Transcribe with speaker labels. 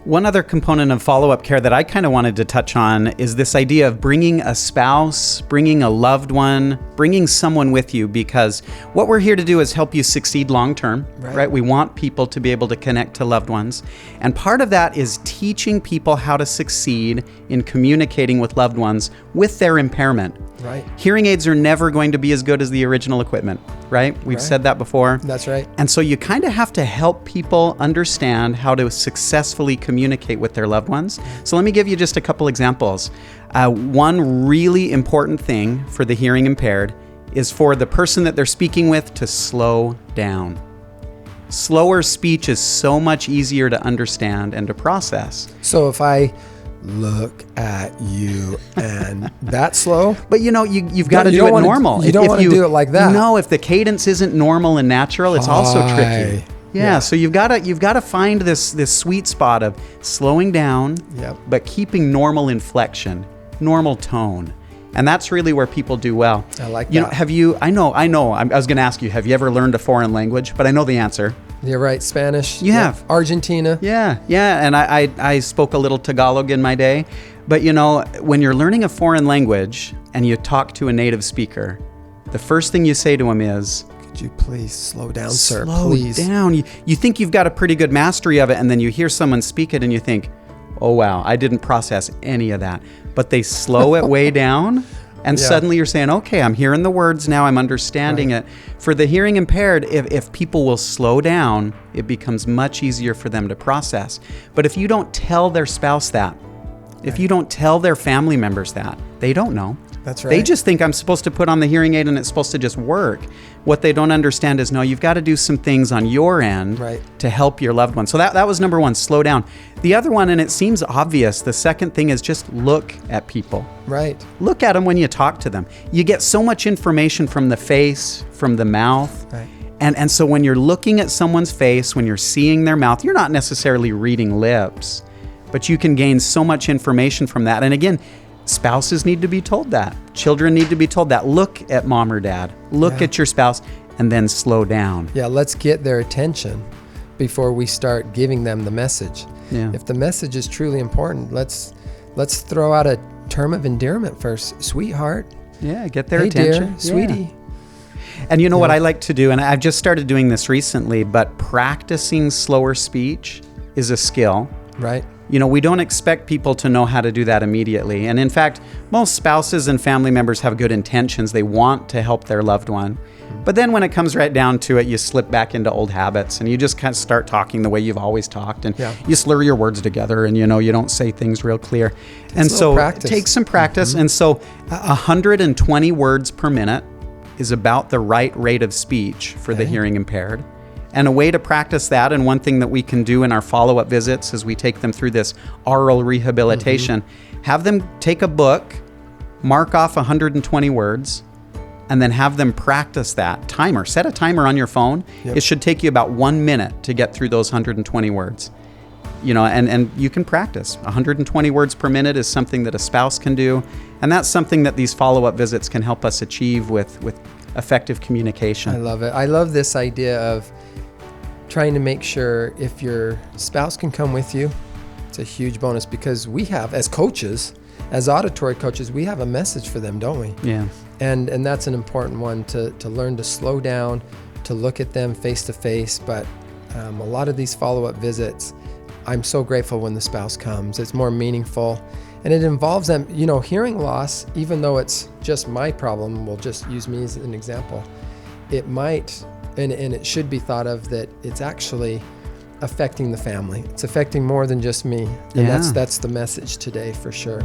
Speaker 1: One other component of follow-up care that I kind of wanted to touch on is this idea of bringing a spouse, bringing a loved one, bringing someone with you, because what we're here to do is help you succeed long-term, right? We want people to be able to connect to loved ones. And part of that is teaching people how to succeed in communicating with loved ones with their impairment.
Speaker 2: Right.
Speaker 1: Hearing aids are never going to be as good as the original equipment, right? We've said that before.
Speaker 2: That's right.
Speaker 1: And so you kind of have to help people understand how to successfully communicate with their loved ones. So let me give you just a couple examples. One really important thing for the hearing impaired is for the person that they're speaking with to slow down. Slower speech is so much easier to understand and to process.
Speaker 2: So if I look at you and that slow?
Speaker 1: But you've got to do it normal.
Speaker 2: You don't want to do it like that.
Speaker 1: No, if the cadence isn't normal and natural, it's also tricky. Yeah, so you've got to find this sweet spot of slowing down, but keeping normal inflection, normal tone. And that's really where people do well.
Speaker 2: I like that.
Speaker 1: I know. I was going to ask you, have you ever learned a foreign language? But I know the answer.
Speaker 2: You're right. Spanish.
Speaker 1: You have.
Speaker 2: Argentina.
Speaker 1: Yeah. And I spoke a little Tagalog in my day. But when you're learning a foreign language and you talk to a native speaker, the first thing you say to them is,
Speaker 2: "Could you please slow down, sir?
Speaker 1: Slow down." You think you've got a pretty good mastery of it, and then you hear someone speak it and you think, "Oh wow, I didn't process any of that." But they slow it way down. And suddenly you're saying, okay, I'm hearing the words now, I'm understanding it. For the hearing impaired, if people will slow down, it becomes much easier for them to process. But if you don't tell their spouse that, if you don't tell their family members that, they don't know.
Speaker 2: That's right.
Speaker 1: They just think I'm supposed to put on the hearing aid and it's supposed to just work. What they don't understand is, no, you've got to do some things on your end to help your loved one. So that was number one, slow down. The other one, and it seems obvious, the second thing is just look at people.
Speaker 2: Right.
Speaker 1: Look at them when you talk to them. You get so much information from the face, from the mouth.
Speaker 2: Right.
Speaker 1: And so when you're looking at someone's face, when you're seeing their mouth, you're not necessarily reading lips, but you can gain so much information from that. And again, spouses need to be told that. Children need to be told that. Look at mom or dad. Look at your spouse and then slow down.
Speaker 2: Yeah, let's get their attention before we start giving them the message.
Speaker 1: Yeah.
Speaker 2: If the message is truly important, let's throw out a term of endearment first. Sweetheart.
Speaker 1: Yeah, get their
Speaker 2: hey
Speaker 1: attention.
Speaker 2: Dear, sweetie.
Speaker 1: And you know what I like to do, and I've just started doing this recently, but practicing slower speech is a skill.
Speaker 2: Right.
Speaker 1: We don't expect people to know how to do that immediately. And in fact, most spouses and family members have good intentions. They want to help their loved one. But then when it comes right down to it, you slip back into old habits and you just kind of start talking the way you've always talked. And you slur your words together and, you don't say things real clear. And so it takes some practice. And so 120 words per minute is about the right rate of speech for the hearing impaired. And a way to practice that, and one thing that we can do in our follow-up visits as we take them through this oral rehabilitation, have them take a book, mark off 120 words, and then have them practice that timer. Set a timer on your phone. It should take you about 1 minute to get through those 120 words. And you can practice. 120 words per minute is something that a spouse can do, and that's something that these follow-up visits can help us achieve with effective communication.
Speaker 2: I love it. I love this idea of trying to make sure if your spouse can come with you, it's a huge bonus, because we have, as coaches, as auditory coaches, we have a message for them, don't we?
Speaker 1: Yeah.
Speaker 2: And that's an important one, to learn to slow down, to look at them face to face. But a lot of these follow-up visits, I'm so grateful when the spouse comes. It's more meaningful, and it involves them. Hearing loss, even though it's just my problem, we'll just use me as an example, it might, and it should be thought of that it's actually affecting the family. It's affecting more than just me. And that's the message today for sure.